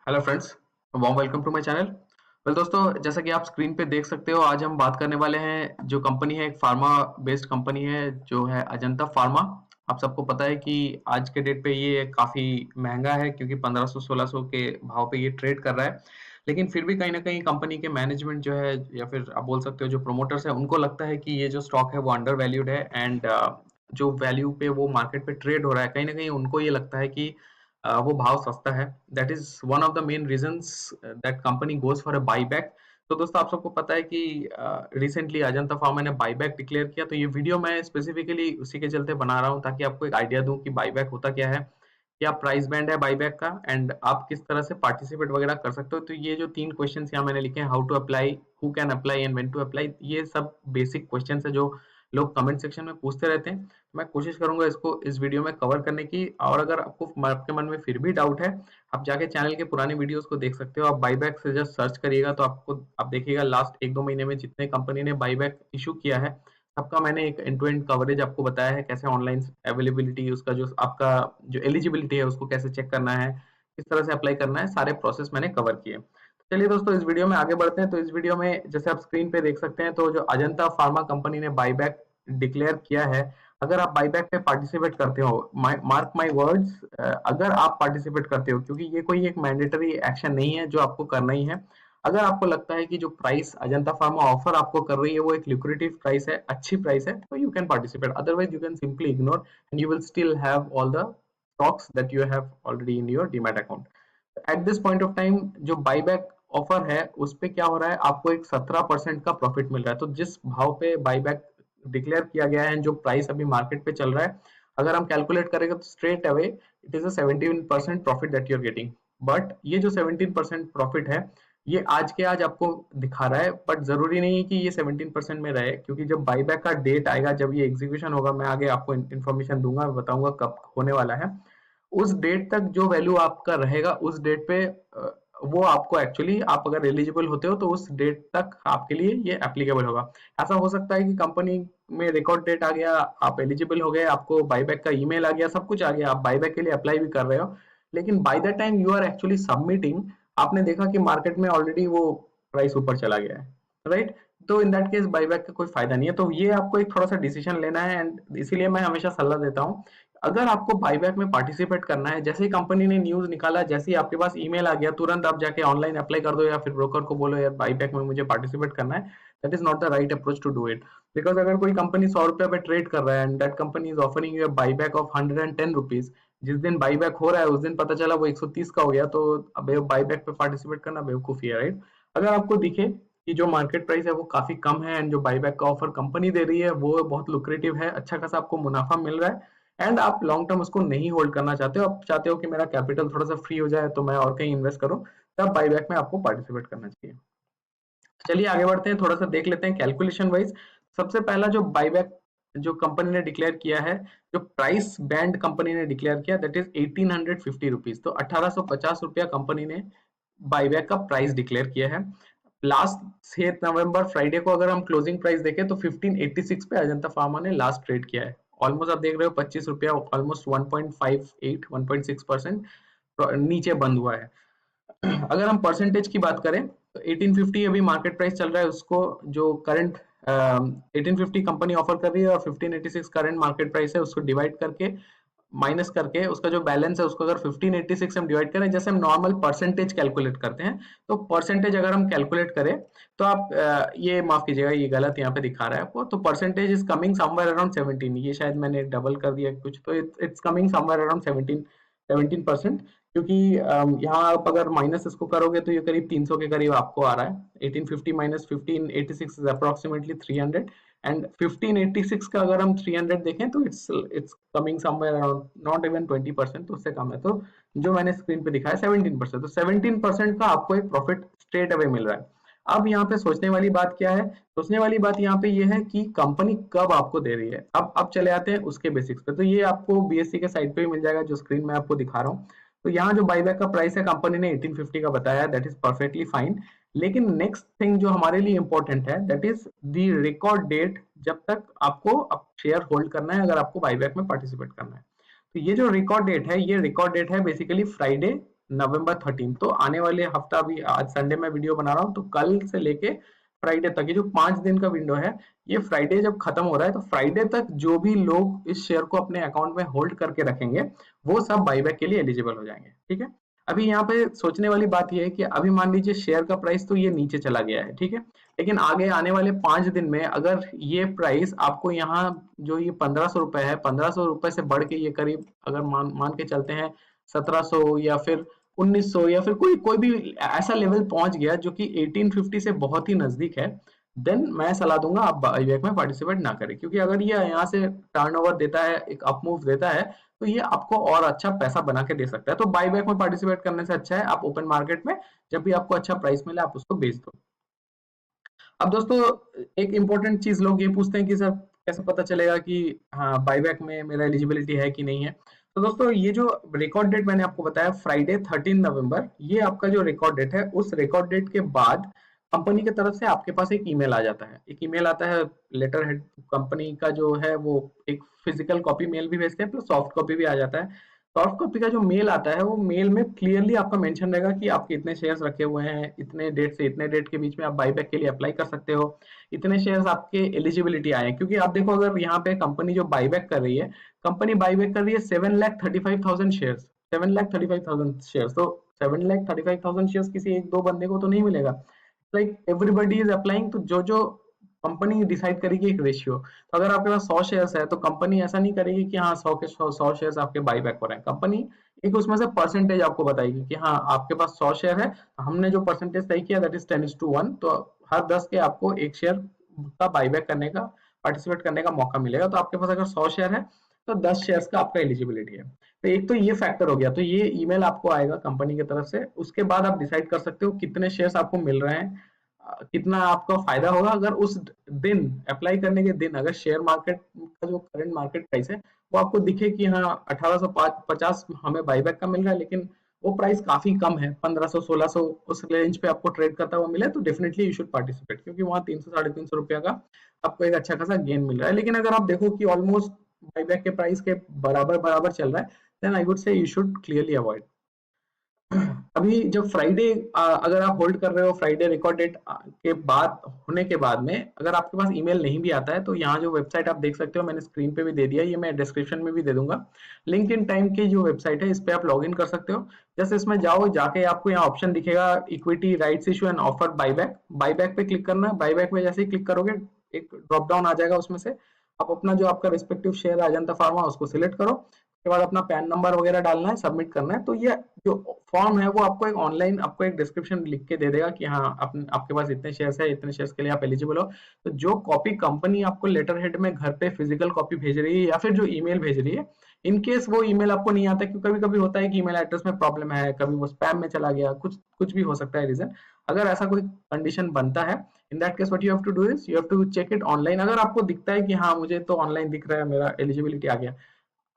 Hello friends, warm welcome to my channel. दोस्तों, जैसा कि आप स्क्रीन पे देख सकते हो, आज हम बात करने वाले हैं। जो कंपनी है, एक फार्मा बेस्ड कंपनी है जो है अजंता फार्मा। आप सबको पता है कि आज के डेट पे ये काफ़ी महंगा है, क्योंकि 1500-1600 के भाव पे ये ट्रेड कर रहा है। लेकिन फिर भी कहीं ना कहीं कंपनी के मैनेजमेंट जो है, या फिर आप बोल सकते हो जो प्रोमोटर्स है, उनको लगता है कि ये जो स्टॉक है वो अंडर वैल्यूड है। एंड जो वैल्यू पे वो मार्केट पे ट्रेड हो रहा है, कहीं ना कहीं उनको ये लगता है कि वो भाव सस्ता है। That is one of the main reasons that company goes for a buyback. तो दोस्तों, आप सबको पता है कि रिसेंटली अजंता फार्मा ने बाईबैक डिक्लेयर किया। तो ये वीडियो मैं स्पेसिफिकली उसी के चलते बना रहा हूँ, ताकि आपको एक आइडिया दूं कि बाईबैक होता क्या है, क्या प्राइस बैंड है बाईबैक का, एंड आप किस तरह से पार्टिसिपेट वगैरह कर सकते हो। तो ये जो 3 क्वेश्चंस यहाँ मैंने लिखे हैं, how to apply, who can apply and when to apply, ये सब बेसिक क्वेश्चंस है जो लोग कमेंट सेक्शन में पूछते रहते हैं। मैं कोशिश करूंगा इसको इस वीडियो में कवर करने की। और अगर आपके मन में फिर भी डाउट है, आप जाके चैनल के पुराने वीडियोस को देख सकते हो। आप बाईबैक से जस्ट सर्च करिएगा तो आप देखिएगा लास्ट 1-2 महीने में जितने कंपनी ने बाईबैक इशू किया है, सबका मैंने एक एंड टू एंड कवरेज आपको बताया है। कैसे ऑनलाइन अवेलेबिलिटी, उसका जो आपका जो एलिजिबिलिटी है उसको कैसे चेक करना है, किस तरह से अप्लाई करना है, सारे प्रोसेस मैंने कवर किए। चलिए दोस्तों, इस वीडियो में आगे बढ़ते हैं। तो इस वीडियो में जैसे आप स्क्रीन पे देख सकते हैं, तो जो अजंता फार्मा कंपनी ने बाईबैक डिक्लेयर किया है, अगर आप बाईबैक पे पार्टिसिपेट करते हो, मार्क माय वर्ड्स, अगर आप पार्टिसिपेट करते हो, क्योंकि ये कोई एक मैंडेटरी एक्शन नहीं है जो आपको करना ही है। अगर आपको लगता है कि जो प्राइस अजंता फार्मा ऑफर आपको कर रही है वो एक ल्यूक्रेटिव प्राइस है, अच्छी प्राइस है, तो you can participate. Otherwise you can simply ignore and you will still have all the stocks that you have already in your demat account. At this point of time जो buyback offer है उस पे क्या हो रहा है, आपको एक 17% का प्रॉफिट मिल रहा है। तो जिस भाव पे बाईबैक डिक्लेयर किया गया है, जो प्राइस अभी मार्केट पे चल रहा है, अगर हम कैलकुलेट करेंगे तो straight away it is a 17% profit that you are getting. But ये जो 17% प्रॉफिट है, ये आज के आज आपको दिखा रहा है, बट जरूरी नहीं है कि ये 17% में रहे, क्योंकि जब बाईबैक का डेट आएगा, जब ये एग्जीक्यूशन होगा, मैं आगे आपको इन्फॉर्मेशन दूंगा, बताऊंगा कब होने वाला है। उस डेट तक जो वैल्यू आपका रहेगा, उस डेट पे वो आपको एक्चुअली, आप अगर एलिजिबल होते हो तो उस डेट तक आपके लिए ये एप्लीकेबल होगा। ऐसा हो सकता है कि कंपनी में रिकॉर्ड डेट आ गया, आप एलिजिबल हो गए, आपको बाईबैक का ईमेल आ गया, सब कुछ आ गया, आप बाईबैक के लिए अप्लाई भी कर रहे हो, लेकिन by the time you are actually submitting, आपने देखा कि मार्केट में ऑलरेडी वो प्राइस ऊपर चला गया है, राइट? तो इन दैट केस बाईबैक का कोई फायदा नहीं है। तो ये आपको एक थोड़ा सा डिसीजन लेना है, एंड इसीलिए मैं हमेशा सलाह देता हूँ, अगर आपको बाईबैक में पार्टिसिपेट करना है, जैसे ही कंपनी ने न्यूज निकाला, जैसे ही आपके पास ईमेल आ गया, तुरंत आप जाके ऑनलाइन अप्लाई कर दो, या फिर ब्रोकर को बोलो यार बाईबैक में मुझे पार्टिसिपेट करना है। That is not the right approach to do it. Because अगर कोई कंपनी 100 रुपए पे ट्रेड कर रहा है and that company is offering you buyback of 110 rupees, जिस दिन बाईबैक हो रहा है उस दिन पता चला वो 130 का हो गया, तो अब बाईबैक पे पार्टिसिपेट करना बेवकूफी है, राइट? अगर आपको दिखे कि जो मार्केट प्राइस है वो काफी कम है, एंड जो बाईबैक का ऑफर कंपनी दे रही है वो बहुत लुक्रेटिव है, अच्छा खासा आपको मुनाफा मिल रहा है, एंड आप लॉन्ग टर्म उसको नहीं होल्ड करना चाहते हो, आप चाहते हो कि मेरा कैपिटल थोड़ा सा फ्री हो जाए तो मैं और कहीं इन्वेस्ट करूं, तब बाईबैक में आपको पार्टिसिपेट करना चाहिए। चलिए आगे बढ़ते हैं, थोड़ा सा देख लेते हैं कैलकुलेशन वाइज। सबसे पहला जो बाईबैक जो कंपनी ने डिक्लेयर किया है, जो प्राइस बैंड कंपनी ने डिक्लेयर किया, दैट इज 1850 रुपीज। तो 1850 रुपया कंपनी ने बाईबैक का प्राइस डिक्लेयर किया है। लास्ट 6 नवंबर फ्राइडे को अगर हम क्लोजिंग प्राइस देखें तो 1586 पे अजंता फार्मा ने लास्ट ट्रेड किया है। ऑलमोस्ट आप देख रहे हो 25 रुपया, ऑलमोस्ट 1.58 नीचे बंद हुआ है। अगर हम परसेंटेज की बात करें तो 1850 अभी मार्केट प्राइस चल रहा है, उसको जो करंट 1850 कंपनी ऑफर कर रही है और 1586 करंट मार्केट प्राइस है, उसको डिवाइड करके, माइनस करके, उसका जो बैलेंस है उसको अगर 1586 से हम डिवाइड करें, जैसे हम नॉर्मल परसेंटेज कैलकुलेट करते हैं, तो परसेंटेज अगर हम कैलकुलेट करें तो आप ये माफ कीजिएगा, ये गलत यहाँ पे दिखा रहा है आपको। तो percentage is coming somewhere around 17, ये शायद मैंने डबल कर दिया कुछ, तो इट्स कमिंग समवेयर अराउंड 17%। क्योंकि यहाँ आप अगर माइनस इसको करोगे तो ये करीब 300 के करीब आपको आ रहा है। 1850 माइनस 1586 इज अप्रोक्सीमेटली 300, एंड 1586 का अगर हम 300 देखें तो it's coming somewhere around not even 20%, तो उससे कम है। तो जो मैंने स्क्रीन पे दिखाया 17%, तो 17% का आपको एक प्रॉफिट स्ट्रेट अवे मिल रहा है। अब यहाँ पे सोचने वाली बात क्या है? सोचने वाली बात यहाँ पे ये है कि कंपनी कब आपको दे रही है। अब चले आते हैं उसके बेसिक्स पे। तो ये आपको बीएससी के साइट पे भी मिल जाएगा, जो स्क्रीन में आपको दिखा रहा हूँ। तो यहाँ जो बाईबैक का प्राइस है कंपनी ने 1850 का बताया है, दैट इज परफेक्टली फाइन। लेकिन नेक्स्ट थिंग जो हमारे लिए इंपॉर्टेंट है, that is the record date, जब तक आपको शेयर होल्ड करना है, अगर आपको बाईबैक में पार्टिसिपेट करना है। तो ये जो रिकॉर्ड डेट है, ये रिकॉर्ड डेट है बेसिकली फ्राइडे नवंबर 13। तो आने वाले हफ्ता, अभी आज संडे में वीडियो बना रहा हूँ, तो कल से लेके फ्राइडे तक, ये जो 5 दिन का विंडो है, ये फ्राइडे जब खत्म हो रहा है, तो फ्राइडे तक जो भी लोग इस शेयर को अपने अकाउंट में होल्ड करके रखेंगे, वो सब बाईबैक के लिए एलिजिबल हो जाएंगे। ठीक है। अभी यहाँ पे सोचने वाली बात यह है कि अभी मान लीजिए शेयर का प्राइस तो ये नीचे चला गया है, ठीक है, लेकिन आगे आने वाले 5 दिन में अगर ये प्राइस आपको यहाँ, जो ये 1500 रुपए है, 1500 रुपए से बढ़ के ये करीब, अगर मान मान के चलते हैं 1700 या फिर 1900 या फिर कोई कोई भी ऐसा लेवल पहुंच गया जो कि 1850 से बहुत ही नजदीक है, देन मैं सलाह दूंगा आप बाईबैक में पार्टिसिपेट ना करें, क्योंकि अगर ये यहाँ से टर्नओवर देता है, एक अप मूव देता है, तो ये आपको और अच्छा पैसा बना के दे सकता है। तो बाईबैक में पार्टिसिपेट करने से अच्छा है आप ओपन मार्केट में जब भी आपको अच्छा प्राइस मिले आप उसको बेच दो। अब दोस्तों, एक इम्पोर्टेंट चीज लोग ये पूछते हैं कि सर कैसे पता चलेगा कि हाँ बाईबैक में मेरा एलिजिबिलिटी है कि नहीं है। तो दोस्तों, ये जो रिकॉर्ड डेट मैंने आपको बताया फ्राइडे 13 नवंबर, ये आपका जो रिकॉर्ड डेट है, उस रिकॉर्ड डेट के बाद कंपनी की तरफ से आपके पास एक ईमेल आ जाता है। एक ईमेल आता है, लेटर हेड कंपनी का जो है वो एक फिजिकल कॉपी मेल भी भेजते हैं, प्लस सॉफ्ट कॉपी भी आ जाता है। सॉफ्ट कॉपी का जो मेल आता है, वो मेल में क्लियरली आपका मेंशन रहेगा कि आपके इतने शेयर्स रखे हुए हैं, इतने डेट से इतने डेट के बीच में आप बाईबैक के लिए अप्लाई कर सकते हो, इतने शेयर्स आपके एलिजिबिलिटी आए। क्योंकि आप देखो, अगर यहाँ पे कंपनी जो बाईबैक कर रही है, कंपनी बाईबैक कर रही है 7,35,000 शेयर्स, 7,35,000 शेयर्स, तो 7,35,000 शेयर्स किसी एक दो बंदे को तो नहीं मिलेगा। लाइक एवरीबडी इज अप्लाइंग, तो जो जो कंपनी डिसाइड करेगी एक रेशियो। तो अगर आपके पास 100 शेयर्स है, तो कंपनी ऐसा नहीं करेगी कि हाँ 100 के 100 शेयर्स आपके बाई बैक हो रहे हैं। कंपनी एक उसमें से परसेंटेज आपको बताएगी कि हाँ आपके पास 100 शेयर है, हमने जो परसेंटेज तय किया दैट इज 10:1, तो हर 10 के आपको एक शेयर का बाईबैक करने का, पार्टिसिपेट करने का मौका मिलेगा। तो आपके पास अगर 100 शेयर है, तो 10 शेयर्स का आपका एलिजिबिलिटी है। तो एक तो ये फैक्टर हो गया, तो ये ईमेल आपको आएगा कंपनी की तरफ से। उसके बाद आप डिसाइड कर सकते हो कितने शेयर्स आपको मिल रहे हैं, कितना आपका फायदा होगा। अगर उस दिन, अप्लाई करने के दिन, अगर शेयर मार्केट का जो करंट मार्केट प्राइस है वो आपको दिखे कि हाँ 1850 हमें बाईबैक का मिल रहा है, लेकिन वो प्राइस काफी कम है, 1500 1600 उस रेंज पे आपको ट्रेड करता हुआ मिले, तो डेफिनेटली यू शुड पार्टिसिपेट, क्योंकि वहाँ 300 350 रुपया का आपको एक अच्छा खासा गेन मिल रहा है। लेकिन अगर आप देखो कि ऑलमोस्ट बाईबैक के प्राइस के बराबर बराबर चल रहा है, then I would say you should clearly avoid. अभी जब फ्राइडे, अगर आप होल्ड कर रहे हो, फ्राइडे रिकॉर्ड डेट के बाद होने के बाद में अगर आपके पास ईमेल नहीं भी आता है, तो यहाँ जो वेबसाइट आप देख सकते हो, मैंने स्क्रीन पे भी दे दिया, ये मैं डिस्क्रिप्शन में भी दे दूंगा। लिंक इन टाइम की जो वेबसाइट है, इस पे आप लॉग इन कर सकते हो। जैसे इसमें जाओ, जाके आपको यहाँ ऑप्शन दिखेगा equity rights issue and offer buyback, buyback पे क्लिक करना है। बाईबैक में जैसे ही क्लिक करोगे, एक ड्रॉप डाउन आ जाएगा, उसमें से आप अपना जो आपका रिस्पेक्टिव शेयर अजंता फार्मा उसको सिलेक्ट करो। उसके बाद अपना पैन नंबर वगैरह डालना है, सबमिट करना है। तो ये जो फॉर्म है वो आपको एक ऑनलाइन, आपको एक डिस्क्रिप्शन लिख के दे देगा कि हाँ आपके पास इतने शेयर्स है, इतने शेयर्स के लिए आप एलिजिबल हो। तो जो कॉपी कंपनी आपको लेटर हेड में घर पे फिजिकल कॉपी भेज रही है या फिर जो ईमेल भेज रही है, इन केस वो ईमेल आपको नहीं आता, क्योंकि कभी कभी होता है कि ईमेल एड्रेस में प्रॉब्लम है, कभी वो स्पैम में चला गया, कुछ कुछ भी हो सकता है रीजन। अगर ऐसा कोई कंडीशन बनता है, in that case what you have to do is you have to check it online. अगर आपको दिखता है कि हाँ मुझे तो ऑनलाइन दिख रहा है, मेरा एलिजिबिलिटी आ गया,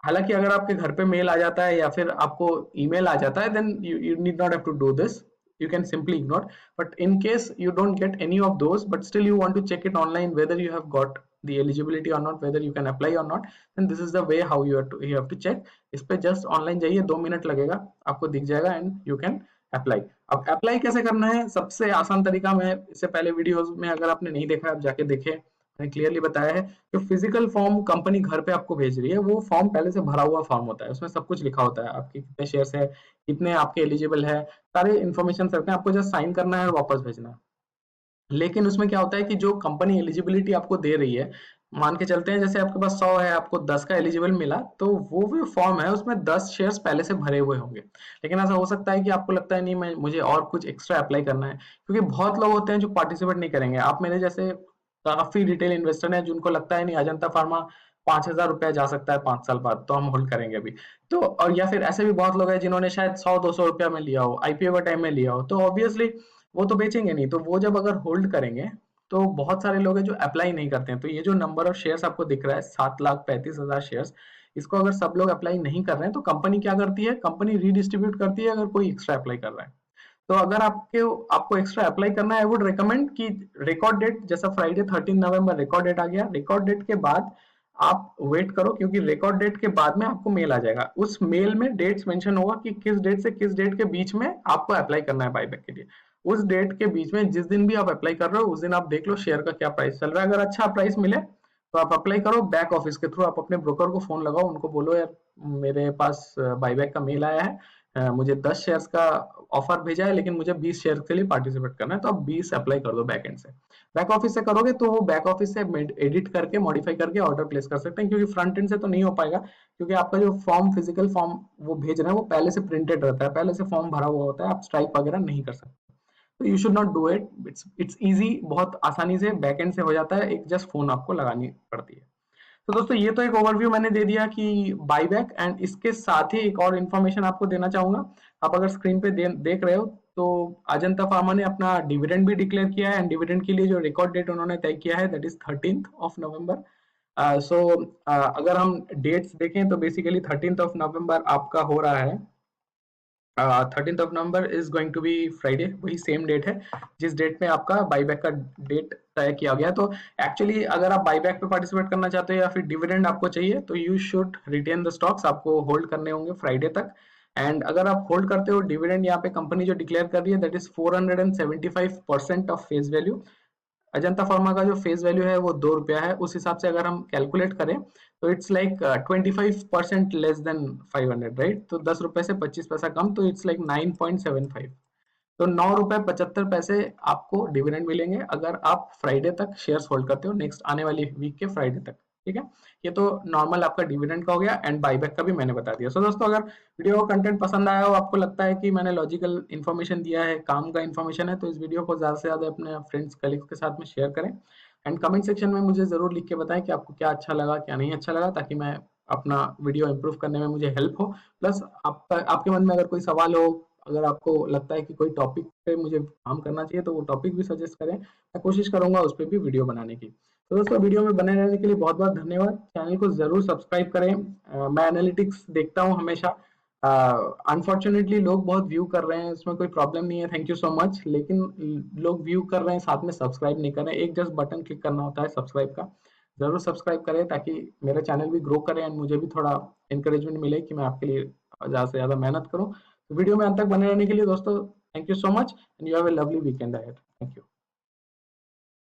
हालांकि अगर आपके घर पे मेल आ जाता है या फिर आपको ईमेल आ जाता है, then you need not have to do this, you can simply ignore. But in case you don't get any of those, but still you want to check it online whether you have got the eligibility or not, whether you can apply or not, then this is the way how you have to check. इस पे just online जाइए, 2 minute लगेगा, आपको दिख जाएगा and you can apply. अब apply कैसे करना है, सबसे आसान तरीका, मैं इससे पहले वीडियोस में अगर आपने नहीं देखा आप जाके देखें, मैंने क्लियरली बताया है। जो फिजिकल फॉर्म कंपनी घर पे आपको भेज रही है, वो फॉर्म पहले से भरा हुआ फॉर्म होता है, उसमें सब कुछ लिखा होता है, आपके कितने शेयर्स है, कितने आपके एलिजिबल है, सारे इन्फॉर्मेशन रहते हैं, आपको जस्ट साइन करना है और वापस भेजना है। लेकिन उसमें क्या होता है कि जो कंपनी एलिजिबिलिटी आपको दे रही है, मान के चलते हैं जैसे आपके पास 100 है, आपको 10 का एलिजिबल मिला, तो वो जो फॉर्म है उसमें 10 शेयर्स पहले से भरे हुए होंगे। लेकिन ऐसा हो सकता है कि आपको लगता है नहीं, मैं मुझे और कुछ एक्स्ट्रा अप्लाई करना है, क्योंकि बहुत लोग होते हैं जो पार्टिसिपेट नहीं करेंगे। आप मेरे जैसे काफी रिटेल इन्वेस्टर हैं जिनको लगता है नहीं अजंता फार्मा 5,000 रुपया जा सकता है 5 साल बाद, तो हम होल्ड करेंगे अभी। तो और या फिर ऐसे भी बहुत लोग हैं जिन्होंने शायद 100-200 रुपया में लिया हो, आईपीओ का टाइम में लिया हो, तो ऑब्वियसली वो तो बेचेंगे नहीं। तो वो जब अगर होल्ड करेंगे, तो बहुत सारे लोग हैं जो अप्लाई नहीं करते हैं। तो ये जो नंबर ऑफ शेयर्स आपको दिख रहा है 7,35,000 शेयर्स, इसको अगर सब लोग अप्लाई नहीं कर रहे हैं, तो कंपनी क्या करती है, कंपनी रीडिस्ट्रीब्यूट करती है अगर कोई एक्स्ट्रा अप्लाई कर रहा है। तो अगर आपको एक्स्ट्रा अप्लाई करना है, आई वुड रिकमेंड कि रिकॉर्ड डेट, जैसा फ्राइडे 13 नवंबर रिकॉर्ड डेट आ गया, रिकॉर्ड डेट के बाद आप वेट करो, क्योंकि रिकॉर्ड डेट के बाद में आपको मेल आ जाएगा। उस मेल में डेट्स मेंशन होगा कि किस डेट से किस डेट के बीच में आपको अप्लाई करना है बाईबैक के लिए। उस डेट के बीच में जिस दिन भी आप अप्लाई कर रहे हो उस दिन आप देख लो शेयर का क्या प्राइस चल रहा है। अगर अच्छा प्राइस मिले तो आप अप्लाई करो। बैक ऑफिस के थ्रू आप अपने ब्रोकर को फोन लगाओ, उनको बोलो यार मेरे पास बाईबैक का मेल आया है, मुझे 10 शेयर्स का ऑफर भेजा है लेकिन मुझे 20 शेयर के लिए पार्टिसिपेट करना है, तो आप 20 अप्लाई कर दो बैक एंड से। बैक ऑफिस से करोगे तो वो बैक ऑफिस से एडिट करके मॉडिफाई करके ऑर्डर प्लेस कर सकते हैं, क्योंकि फ्रंट एंड से तो नहीं हो पाएगा, क्योंकि आपका जो फॉर्म फिजिकल फॉर्म वो भेज रहे हैं वो पहले से प्रिंटेड रहता है, पहले से फॉर्म भरा हुआ होता है, आप स्ट्राइक वगैरह नहीं कर सकते। तो you should not do it. It's easy, बहुत आसानी से बैक एंड से हो जाता है, एक जस्ट फोन आपको लगानी पड़ती है। तो दोस्तों ये तो एक ओवरव्यू मैंने दे दिया कि बाईबैक, एंड इसके साथ ही एक और इन्फॉर्मेशन आपको देना चाहूंगा। आप अगर स्क्रीन पे देख रहे हो तो अजंता फार्मा ने अपना डिविडेंड भी डिक्लेयर किया है, एंड डिविडेंड के लिए जो रिकॉर्ड डेट उन्होंने तय किया है दैट इज 13 नवंबर। अगर हम डेट्स देखें तो बेसिकली 13 नवंबर आपका हो रहा है, 13 November is going to be Friday, वही सेम डेट है जिस डेट में आपका बाईबैक का डेट तय किया गया। तो एक्चुअली अगर आप बाईबैक पे पार्टिसिपेट करना चाहते हो या फिर डिविडेंड आपको चाहिए तो you should retain the stocks, आपको होल्ड करने होंगे फ्राइडे तक। एंड अगर आप होल्ड करते हो डिविडेंड, यहाँ पे कंपनी जो डिक्लेयर कर रही है that is 475% of face value. Ajanta pharma का जो फेस वैल्यू है वो 2 रुपया है, उस हिसाब से अगर हम कैलकुलेट करें तो it's like 25% less than 500, right. तो 10 रुपए से 25 पैसा कम, तो इट्स लाइक 9.75। तो 9 रुपए 75 पैसे आपको डिविडेंड मिलेंगे अगर आप फ्राइडे तक शेयर्स होल्ड करते हो, नेक्स्ट आने वाली वीक के फ्राइडे तक। ठीक है, ये तो नॉर्मल आपका डिविडेंड का हो गया, एंड बाईबैक का भी मैंने बता दिया। सो दोस्तों अगर वीडियो का कंटेंट पसंद आया हो, आपको लगता है कि मैंने लॉजिकल इन्फॉर्मेशन दिया है, काम का इन्फॉर्मेशन है, तो इस वीडियो को ज्यादा से ज्यादा अपने फ्रेंड्स कलीग्स के साथ में शेयर करें। एंड कमेंट सेक्शन में मुझे जरूर लिख के बताएं कि आपको क्या अच्छा लगा क्या नहीं अच्छा लगा, ताकि मैं अपना वीडियो इंप्रूव करने में मुझे हेल्प हो। प्लस आपके मन में अगर कोई सवाल हो, अगर आपको लगता है कि कोई टॉपिक पे मुझे काम करना चाहिए तो वो टॉपिक भी सजेस्ट करें, मैं कोशिश करूंगा उस पर भी वीडियो बनाने की। तो दोस्तों वीडियो में बने रहने के लिए बहुत बहुत धन्यवाद। चैनल को जरूर सब्सक्राइब करें। मैं एनालिटिक्स देखता हूँ हमेशा। अनफॉर्चुनेटली लोग बहुत व्यू कर रहे हैं, इसमें कोई प्रॉब्लम नहीं है, थैंक यू सो मच, लेकिन लोग व्यू कर रहे हैं साथ में सब्सक्राइब नहीं कर रहे हैं। एक जस्ट बटन क्लिक करना होता है सब्सक्राइब का, जरूर सब्सक्राइब करें ताकि मेरा चैनल भी ग्रो करे एंड मुझे भी थोड़ा इंकरेजमेंट मिले कि मैं आपके लिए ज़्यादा से ज़्यादा मेहनत करूँ। तो वीडियो में अंत तक बने रहने के लिए दोस्तों thank you so much, and you have a lovely weekend ahead. Thank you.